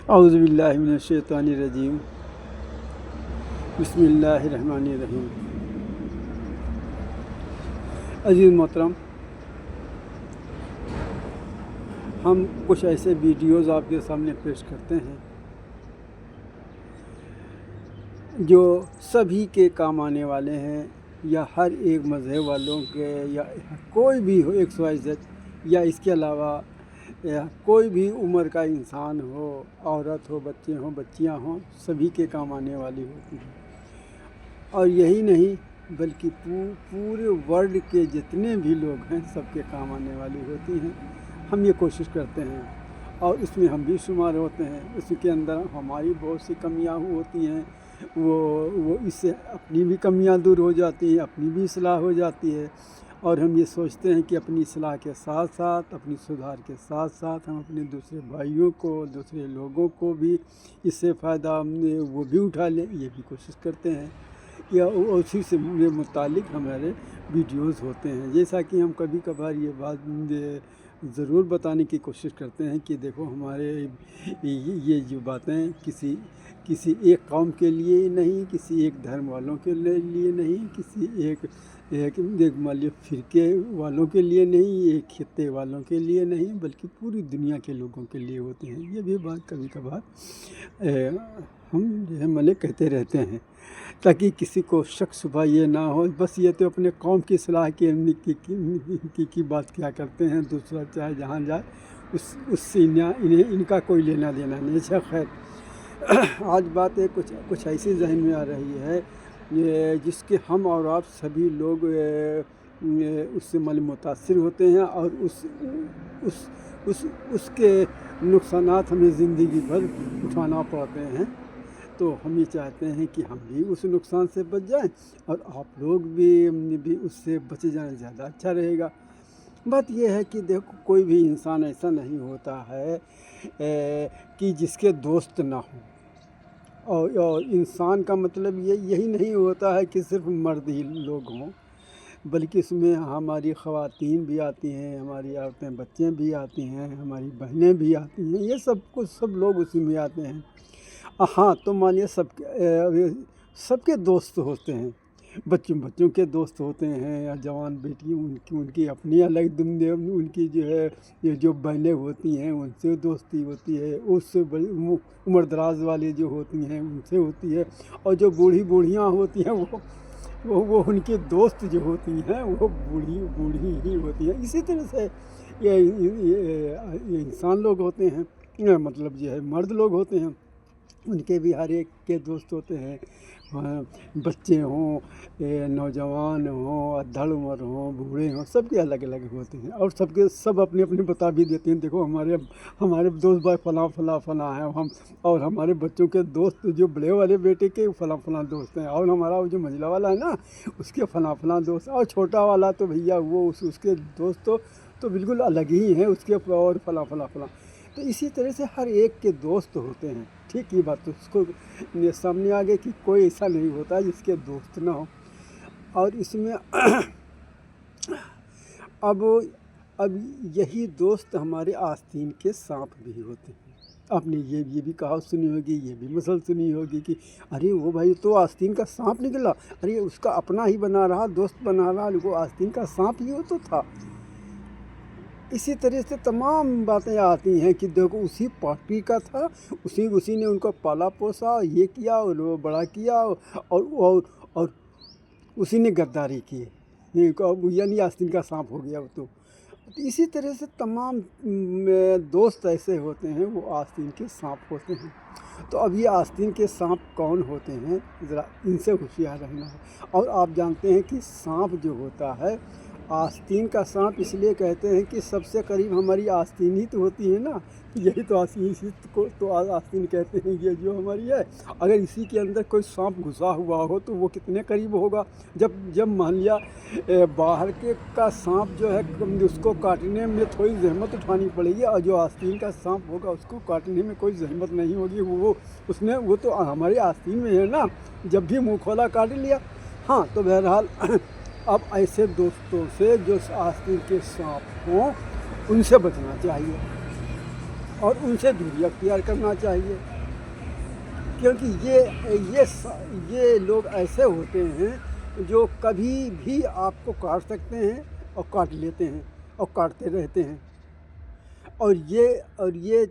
اعوذ باللہ من الشیطان الرجیم، بسم اللہ الرحمن الرحیم۔ عزیز محترم، ہم کچھ ایسے ویڈیوز آپ کے سامنے پیش کرتے ہیں جو سبھی کے کام آنے والے ہیں، یا ہر ایک مذہب والوں کے، یا کوئی بھی ہو XYZ، یا اس کے علاوہ کوئی بھی عمر کا انسان ہو، عورت ہو، بچے ہوں، بچیاں ہوں، سبھی کے کام آنے والی ہوتی ہیں۔ اور یہی نہیں بلکہ پورے ورلڈ کے جتنے بھی لوگ ہیں سب کے کام آنے والی ہوتی ہیں۔ ہم یہ کوشش کرتے ہیں اور اس میں ہم بھی شمار ہوتے ہیں۔ اس کے اندر ہماری بہت سی کمیاں ہوتی ہیں، وہ اس سے اپنی بھی کمیاں دور ہو جاتی ہیں، اپنی بھی اصلاح ہو جاتی ہے، اور ہم یہ سوچتے ہیں کہ اپنی اصلاح کے ساتھ ساتھ، اپنی سدھار کے ساتھ ساتھ ہم اپنے دوسرے بھائیوں کو، دوسرے لوگوں کو بھی اس سے فائدہ وہ بھی اٹھا لیں، یہ بھی کوشش کرتے ہیں، یا اسی سے متعلق ہمارے ویڈیوز ہوتے ہیں۔ جیسا کہ ہم کبھی کبھار یہ بات ضرور بتانے کی کوشش کرتے ہیں کہ دیکھو، ہمارے یہ جو باتیں کسی ایک قوم کے لیے نہیں، کسی ایک دھرم والوں کے لیے نہیں، کسی ایک مالیہ فرقے والوں کے لیے نہیں، ایک خطے والوں کے لیے نہیں، بلکہ پوری دنیا کے لوگوں کے لیے ہوتے ہیں۔ یہ بھی بات کبھی کبھار ہم جو ہے کہتے رہتے ہیں، تاکہ کسی کو شک شبہ یہ نہ ہو، بس یہ تو اپنے قوم کی اصلاح کی بات کیا کرتے ہیں، دوسرا چاہے جہاں جائے اس سے ان کا کوئی لینا دینا نہیں۔ اچھا، خیر، آج بات کچھ ایسی ذہن میں آ رہی ہے جس کے ہم اور آپ سبھی لوگ اس سے متاثر ہوتے ہیں، اور اس کے نقصانات ہمیں زندگی بھر اٹھانا پڑتے ہیں۔ تو ہم یہ چاہتے ہیں کہ ہم بھی اس نقصان سے بچ جائیں، اور آپ لوگ بھی اس سے بچ جائیں، زیادہ اچھا رہے گا۔ بات یہ ہے کہ دیکھو، کوئی بھی انسان ایسا نہیں ہوتا ہے کہ جس کے دوست نہ ہوں، اور انسان کا مطلب یہی نہیں ہوتا ہے کہ صرف مرد ہی لوگ ہوں، بلکہ اس میں ہماری خواتین بھی آتی ہیں، ہماری عورتیں، بچے بھی آتی ہیں، ہماری بہنیں بھی آتی ہیں، یہ سب لوگ اسی میں آتے ہیں۔ ہاں، تو مانیے سب کے دوست ہوتے ہیں، بچوں کے دوست ہوتے ہیں، یا جوان بیٹی ان کی اپنی الگ ان کی جو ہے جو بہنیں ہوتی ہیں ان سے دوستی ہوتی ہے، اس سے بڑی عمر دراز والی جو ہوتی ہیں ان سے ہوتی ہے، اور جو بوڑھیاں ہوتی ہیں وہ ان کے دوست جو ہوتی ہیں وہ بوڑھی ہی ہوتی ہیں۔ اسی طرح سے یہ انسان لوگ ہوتے ہیں، مطلب جو ہے مرد لوگ ہوتے ہیں، ان کے بھی ہر ایک کے دوست ہوتے ہیں، بچے ہوں، نوجوان ہوں، ادھڑ عمر ہوں، بوڑھے ہوں، سب کے الگ الگ ہوتے ہیں، اور سب اپنے بتا بھی دیتے ہیں، دیکھو ہمارے دوست بھائی فلاں فلاں فلاں ہیں، اور ہمارے بچوں کے دوست جو بڑے والے بیٹے کے فلاں فلاں دوست ہیں، اور ہمارا جو منجلا والا ہے نا اس کے فلاں فلاں دوست، اور چھوٹا والا تو بھیا وہ اس کے دوست تو بالکل الگ ہی ہیں اس کے، اور فلاں فلاں فلاں۔ تو اسی طرح سے ہر ایک کے دوست ہوتے ہیں، ٹھیک، یہ بات تو اس کو سامنے آ گئی کہ کوئی ایسا نہیں ہوتا جس کے دوست نہ ہو۔ اور اس میں اب یہی دوست ہمارے آستین کے سانپ بھی ہوتے ہیں۔ آپ نے یہ بھی کہا سنی ہوگی، یہ بھی مثل سنی ہوگی کہ ارے وہ بھائی تو آستین کا سانپ نکلا، ارے اس کا اپنا ہی بنا رہا، دوست بنا رہا، وہ آستین کا سانپ ہی وہ تو تھا۔ اسی طرح سے تمام باتیں آتی ہیں کہ دیکھو اسی پارٹی کا تھا، اسی نے ان کو پالا پوسا، یہ کیا اور وہ بڑا کیا، اور اسی نے غداری کی، یعنی آستین کا سانپ ہو گیا وہ تو۔ اسی طرح سے تمام دوست ایسے ہوتے ہیں، وہ آستین کے سانپ ہوتے ہیں۔ تو اب یہ آستین کے سانپ کون ہوتے ہیں، ذرا ان سے ہوشیار رہنا ہے۔ اور آپ جانتے ہیں کہ سانپ جو ہوتا ہے، آستین کا سانپ اس لیے کہتے ہیں کہ سب سے قریب ہماری آستین ہی تو ہوتی ہے نا، یہی تو آستین کہتے ہیں یہ جو ہماری ہے۔ اگر اسی کے اندر کوئی سانپ گھسا ہوا ہو تو وہ کتنے قریب ہوگا، جب مان لیا باہر کا سانپ جو ہے اس کو کاٹنے میں تھوڑی زحمت اٹھانی پڑے گی، اور جو آستین کا سانپ ہوگا اس کو کاٹنے میں کوئی زحمت نہیں ہوگی، وہ تو ہماری آستین میں ہے نا، جب بھی منہ کھولا کاٹ لیا۔ ہاں، تو بہرحال اب ایسے دوستوں سے جو آستین کے سانپ ہوں ان سے بچنا چاہیے۔ اور ان سے دوری اختیار کرنا چاہیے، کیونکہ یہ لوگ ایسے ہوتے ہیں جو کبھی بھی آپ کو کاٹ سکتے ہیں اور کاٹ لیتے ہیں اور کاٹتے رہتے ہیں۔ اور یہ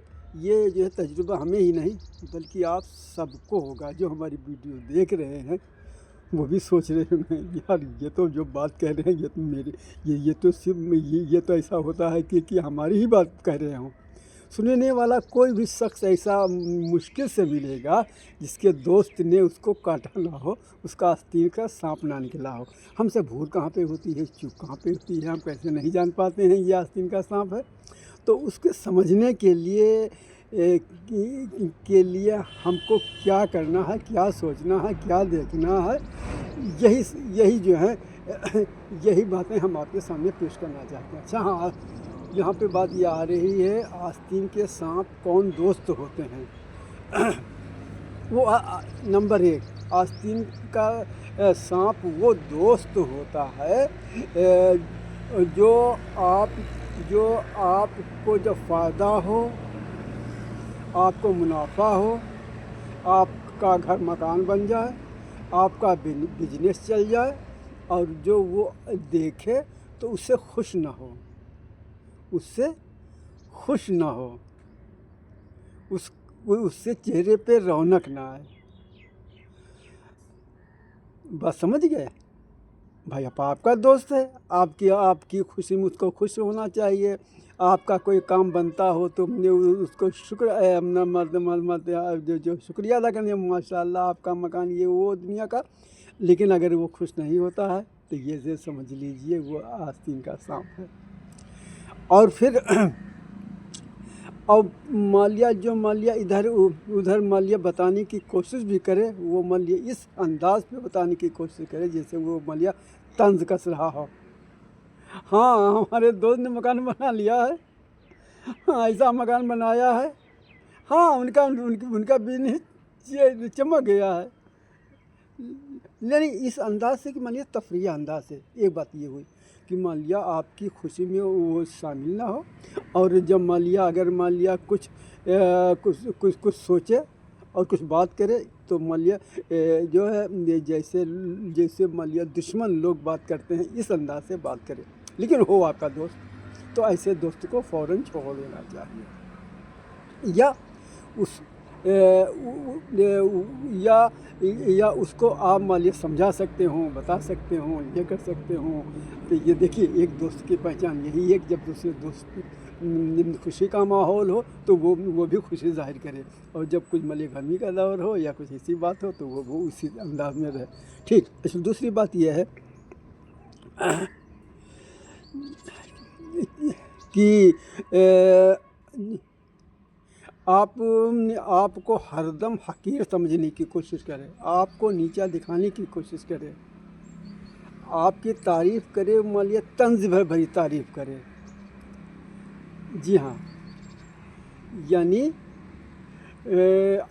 جو ہے تجربہ ہمیں ہی نہیں بلکہ آپ سب کو ہوگا، جو ہماری ویڈیو دیکھ رہے ہیں وہ بھی سوچ رہے ہیں یار یہ تو جو بات کہہ رہے ہیں یہ تو یہ تو صرف یہ تو ایسا ہوتا ہے کہ ہماری ہی بات کہہ رہے ہوں۔ سننے والا کوئی بھی شخص ایسا مشکل سے ملے گا جس کے دوست نے اس کو کاٹا نہ ہو، اس کا آستین کا سانپ نہ نکلا ہو۔ ہم سے بھول کہاں پہ ہوتی ہے، چوک کہاں پہ ہوتی ہے، ہم کیسے نہیں جان پاتے ہیں یہ آستین کا سانپ ہے۔ تو اس کے سمجھنے کے لیے ہم کو کیا کرنا ہے، کیا سوچنا ہے، کیا دیکھنا ہے، یہی جو ہے یہی باتیں ہم آپ کے سامنے پیش کرنا چاہتے ہیں۔ اچھا ہاں، یہاں پہ بات یہ آ رہی ہے آستین کے سانپ کون دوست ہوتے ہیں۔ وہ نمبر 1، آستین کا سانپ وہ دوست ہوتا ہے جو آپ کو جب فائدہ ہو، آپ کو منافع ہو، آپ کا گھر مکان بن جائے، آپ کا بزنس چل جائے، اور جو وہ دیکھے تو اس سے خوش نہ ہو، اس سے چہرے پہ رونق نہ آئے۔ بات سمجھ گئے بھائی؟ آپ کا دوست ہے، آپ کی خوشی میں اس کو خوش ہونا چاہیے۔ آپ کا کوئی کام بنتا ہو تو اس کو جو شکریہ ادا کرنے، ماشاء اللہ آپ کا مکان یہ وہ دنیا کا۔ لیکن اگر وہ خوش نہیں ہوتا ہے تو یہ سمجھ لیجئے وہ آستین کا سانپ ہے۔ اور پھر مالیہ ادھر مالیہ بتانے کی کوشش بھی کرے، وہ مالیہ اس انداز پہ بتانے کی کوشش کرے جیسے وہ مالیہ طنز کس رہا ہو۔ ہاں ہمارے دوست نے مکان بنا لیا ہے، ایسا مکان بنایا ہے، ہاں ان کا بزنس چمک گیا ہے، یعنی اس انداز سے کہ مان لیے تفریح انداز سے۔ ایک بات یہ ہوئی کہ مان لیا آپ کی خوشی میں وہ شامل نہ ہو، اور جب مان لیا کچھ سوچے اور کچھ بات کرے تو مان لیا جو ہے جیسے مان لیا دشمن لوگ بات کرتے ہیں اس انداز سے بات کرے، لیکن ہو آپ کا دوست تو ایسے دوست کو فوراً چھوڑ دینا چاہیے، یا اس کو آپ مان لیا سمجھا سکتے ہوں، بتا سکتے ہوں، یہ کر سکتے ہوں۔ تو یہ دیکھیے ایک دوست کی پہچان یہی ہے کہ جب دوسرے دوست خوشی کا ماحول ہو تو وہ بھی خوشی ظاہر کرے، اور جب کچھ مان لیا غمی کا دور ہو یا کچھ ایسی بات ہو تو وہ اسی انداز میں رہے۔ ٹھیک، دوسری بات یہ ہے کہ آپ کو ہر دم حقیر سمجھنے کی کوشش کرے، آپ کو نیچا دکھانے کی کوشش کرے، آپ کی تعریف کرے، مان لیا طنز بھری تعریف کرے۔ جی ہاں، یعنی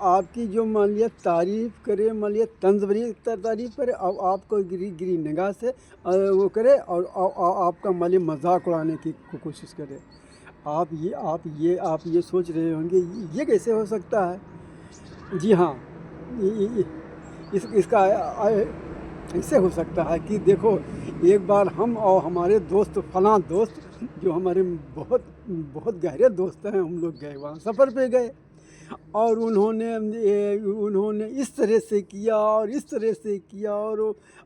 آپ کی جو مان لیا تعریف کرے، مان لیا طنز بھری تعریف کرے، اور آپ کو گری نگاہ سے وہ کرے، اور آپ کا مان لیا مذاق اڑانے کی کوشش کرے۔ آپ یہ سوچ رہے ہوں گے یہ کیسے ہو سکتا ہے؟ جی ہاں، اس کا ایسے ہو سکتا ہے کہ دیکھو ایک بار ہم اور ہمارے دوست فلاں دوست جو ہمارے بہت گہرے دوست ہیں، ہم لوگ گئے وہاں سفر پہ گئے، اور انہوں نے اس طرح سے کیا اور اس طرح سے کیا،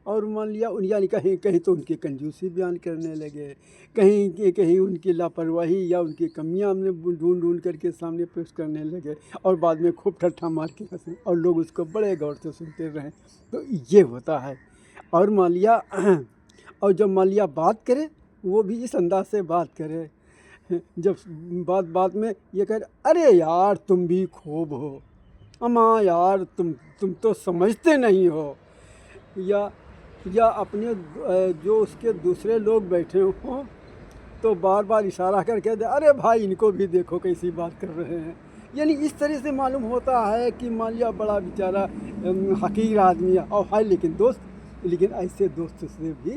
اور مان لیا یعنی کہیں تو ان کی کنجوسی بیان کرنے لگے، کہیں ان کی لاپرواہی یا ان کی کمیاں ہم نے ڈھونڈ کر کے سامنے پیش کرنے لگے، اور بعد میں خوب ٹھٹھا مار کے ہنسے اور لوگ اس کو بڑے غور سے سنتے رہیں۔ تو یہ ہوتا ہے۔ اور مان لیا اور جب مان لیا بات کرے وہ بھی اس انداز سے بات کرے، جب بات میں یہ کہے ارے یار تم بھی خوب ہو، اماں یار تم تو سمجھتے نہیں ہو، یا اپنے جو اس کے دوسرے لوگ بیٹھے ہوں تو بار بار اشارہ کر کے دے ارے بھائی ان کو بھی دیکھو کیسی بات کر رہے ہیں۔ یعنی اس طرح سے معلوم ہوتا ہے کہ مان لیا بڑا بیچارہ حقیر آدمی ہے، اور ہے لیکن دوست، لیکن ایسے دوست سے بھی